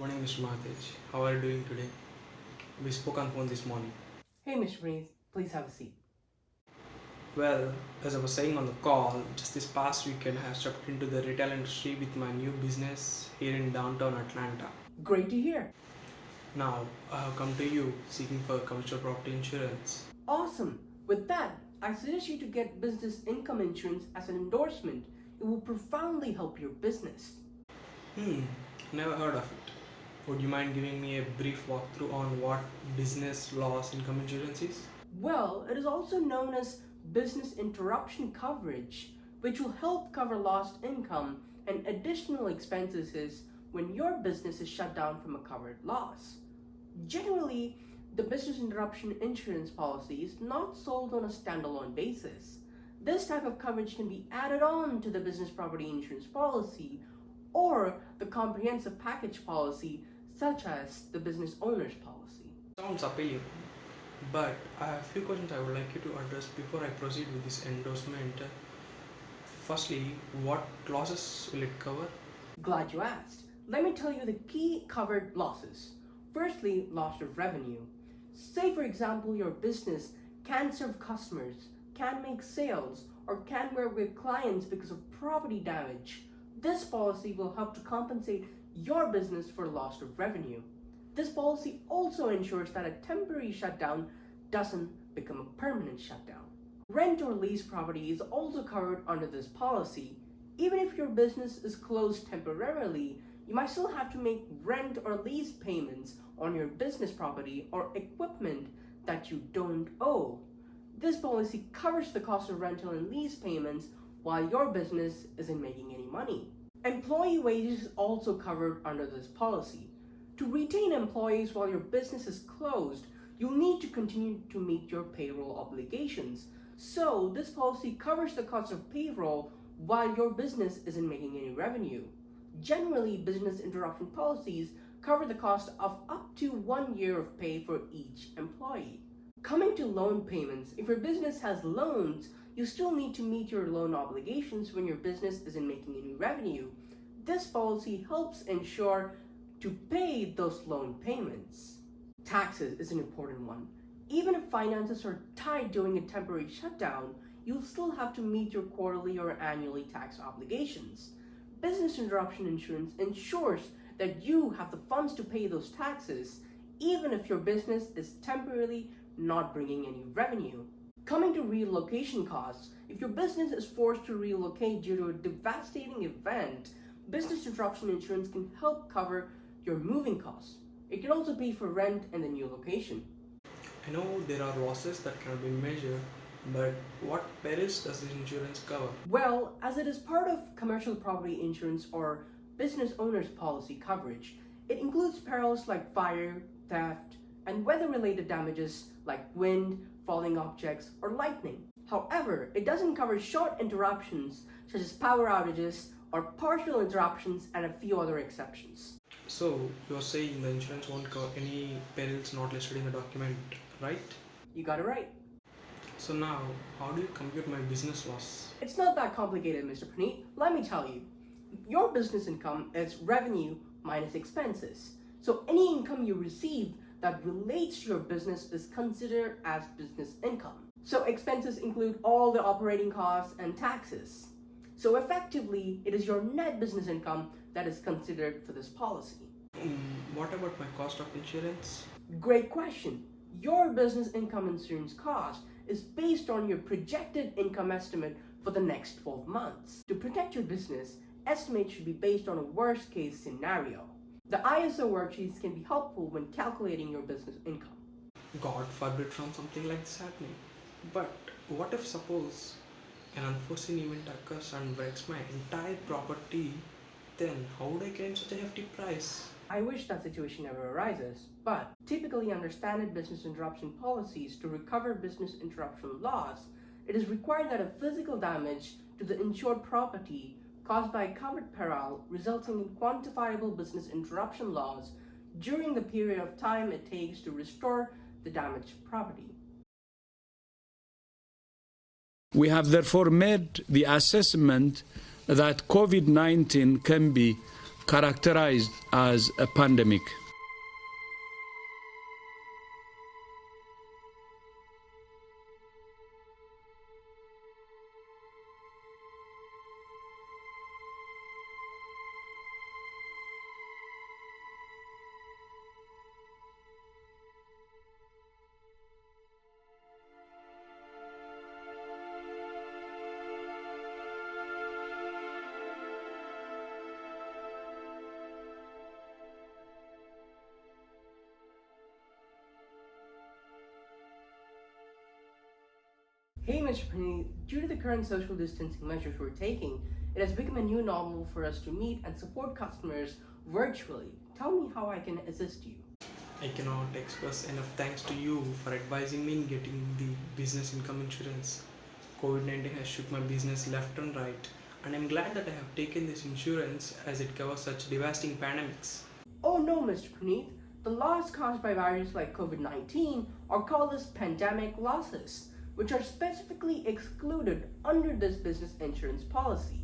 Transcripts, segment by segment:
Morning, Mr. Mathesh. How are you doing today? We spoke on phone this morning. Hey, Mr. Praneeth, please have a seat. Well, as I was saying on the call, just this past weekend I have stepped into the retail industry with my new business here in downtown Atlanta. Great to hear. Now, I have come to you seeking for commercial property insurance. Awesome. With that, I suggest you to get business income insurance as an endorsement. It will profoundly help your business. Never heard of it. Would you mind giving me a brief walkthrough on what business loss income insurance is? Well, it is also known as business interruption coverage, which will help cover lost income and additional expenses when your business is shut down from a covered loss. Generally, the business interruption insurance policy is not sold on a standalone basis. This type of coverage can be added on to the business property insurance policy or the comprehensive package policy, such as the business owner's policy. Sounds appealing, but I have a few questions I would like you to address before I proceed with this endorsement. Firstly, what losses will it cover? Glad you asked. Let me tell you the key covered losses. Firstly, loss of revenue. Say, for example, your business can't serve customers, can't make sales, or can't work with clients because of property damage. This policy will help to compensate your business for loss of revenue. This policy also ensures that a temporary shutdown doesn't become a permanent shutdown. Rent or lease property is also covered under this policy. Even if your business is closed temporarily, you might still have to make rent or lease payments on your business property or equipment that you don't owe. This policy covers the cost of rental and lease payments while your business isn't making any money. Employee wages is also covered under this policy. To retain employees while your business is closed, you'll need to continue to meet your payroll obligations. So this policy covers the cost of payroll while your business isn't making any revenue. Generally, business interruption policies cover the cost of up to 1 year of pay for each employee. Coming to loan payments, if your business has loans, you still need to meet your loan obligations when your business isn't making any revenue. This policy helps ensure to pay those loan payments. Taxes is an important one. Even if finances are tight during a temporary shutdown, you'll still have to meet your quarterly or annually tax obligations. Business interruption insurance ensures that you have the funds to pay those taxes, even if your business is temporarily not bringing any revenue. Coming to relocation costs, if your business is forced to relocate due to a devastating event, business interruption insurance can help cover your moving costs. It can also pay for rent in the new location. I know there are losses that cannot be measured, but what perils does this insurance cover? Well, as it is part of commercial property insurance or business owner's policy coverage, it includes perils like fire, theft, and weather-related damages like wind, falling objects, or lightning. However, it doesn't cover short interruptions such as power outages or partial interruptions and a few other exceptions. So, you're saying the insurance won't cover any perils not listed in the document, right? You got it right. So now, how do you compute my business loss? It's not that complicated, Mr. Praneeth. Let me tell you. Your business income is revenue minus expenses. So any income you receive that relates to your business is considered as business income. So expenses include all the operating costs and taxes. So effectively, it is your net business income that is considered for this policy. What about my cost of insurance? Great question. Your business income insurance cost is based on your projected income estimate for the next 12 months. To protect your business, estimates should be based on a worst case scenario. The ISO worksheets can be helpful when calculating your business income. God forbid from something like this happening. But what if suppose an unforeseen event occurs and breaks my entire property? Then how would I claim such a hefty price? I wish that situation never arises, but typically under standard business interruption policies to recover business interruption loss, it is required that a physical damage to the insured property caused by a covered peril resulting in quantifiable business interruption loss during the period of time it takes to restore the damaged property. We have therefore made the assessment that COVID-19 can be characterized as a pandemic. Hey, Mr. Praneeth, due to the current social distancing measures we're taking, it has become a new normal for us to meet and support customers virtually. Tell me how I can assist you. I cannot express enough thanks to you for advising me in getting the business income insurance. COVID 19 has shook my business left and right, and I'm glad that I have taken this insurance as it covers such devastating pandemics. Oh no, Mr. Praneeth, the loss caused by viruses like COVID-19 are called as pandemic losses, which are specifically excluded under this business insurance policy.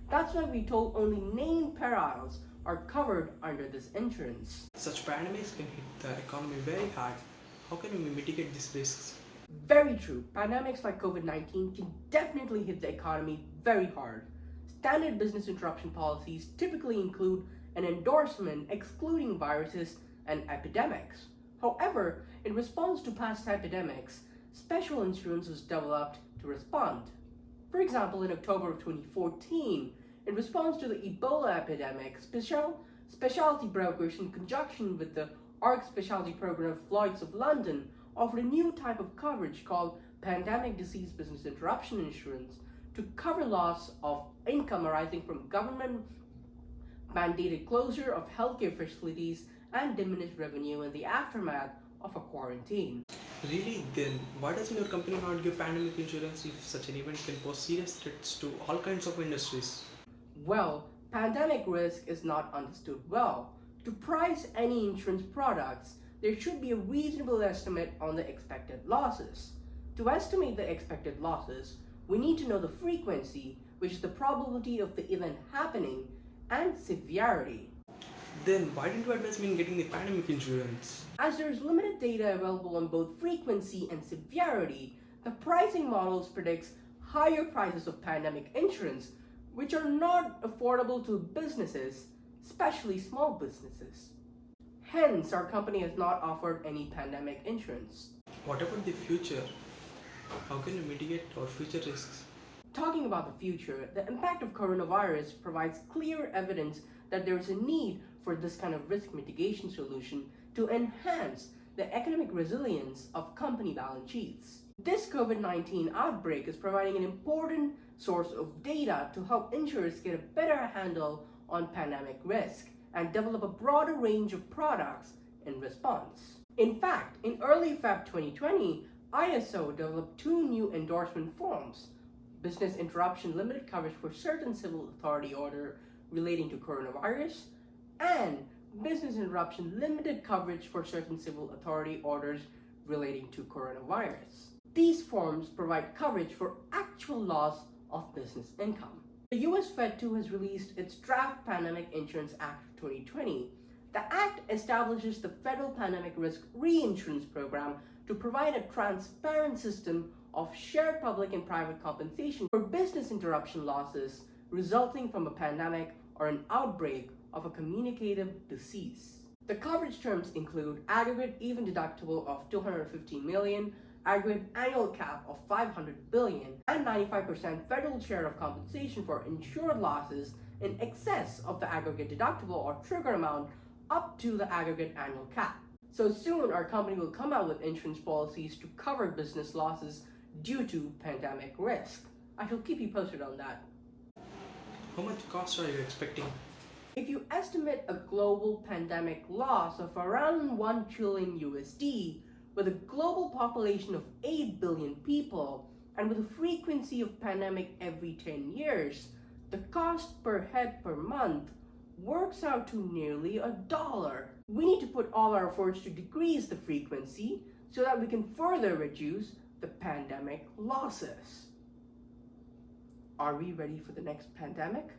That's why we told only named perils are covered under this insurance. Such pandemics can hit the economy very hard. How can we mitigate these risks? Very true. Pandemics like COVID-19 can definitely hit the economy very hard. Standard business interruption policies typically include an endorsement excluding viruses and epidemics. However, in response to past epidemics, special insurance was developed to respond. For example, in October of 2014, in response to the Ebola epidemic, specialty brokers in conjunction with the ARC Specialty Program of Lloyd's of London offered a new type of coverage called Pandemic Disease Business Interruption Insurance to cover loss of income arising from government mandated closure of healthcare facilities and diminished revenue in the aftermath of a quarantine. Really, then, why doesn't your company not give pandemic insurance if such an event can pose serious threats to all kinds of industries? Well, pandemic risk is not understood well. To price any insurance products, there should be a reasonable estimate on the expected losses. To estimate the expected losses, we need to know the frequency, which is the probability of the event happening, and severity. Then, why didn't you advise me in getting the pandemic insurance? As there is limited data available on both frequency and severity, the pricing models predicts higher prices of pandemic insurance, which are not affordable to businesses, especially small businesses. Hence, our company has not offered any pandemic insurance. What about the future? How can we mitigate our future risks? Talking about the future, the impact of coronavirus provides clear evidence that there is a need for this kind of risk mitigation solution to enhance the economic resilience of company balance sheets. This COVID-19 outbreak is providing an important source of data to help insurers get a better handle on pandemic risk and develop a broader range of products in response. In fact, in early Feb 2020, ISO developed two new endorsement forms: Business Interruption Limited Coverage for certain civil authority order relating to coronavirus, and Business Interruption Limited Coverage for certain civil authority orders relating to coronavirus. These forms provide coverage for actual loss of business income. The US Fed too has released its Draft Pandemic Insurance Act of 2020. The Act establishes the Federal Pandemic Risk Reinsurance Program to provide a transparent system of shared public and private compensation for business interruption losses resulting from a pandemic or an outbreak of a communicative disease. The coverage terms include aggregate even deductible of $215 million, aggregate annual cap of $500 billion, and 95% federal share of compensation for insured losses in excess of the aggregate deductible or trigger amount up to the aggregate annual cap. So soon our company will come out with insurance policies to cover business losses due to pandemic risk. I shall keep you posted on that. How much cost are you expecting? If you estimate a global pandemic loss of around 1 trillion USD, with a global population of 8 billion people, and with a frequency of pandemic every 10 years, the cost per head per month works out to nearly $1. We need to put all our efforts to decrease the frequency so that we can further reduce the pandemic losses. Are we ready for the next pandemic?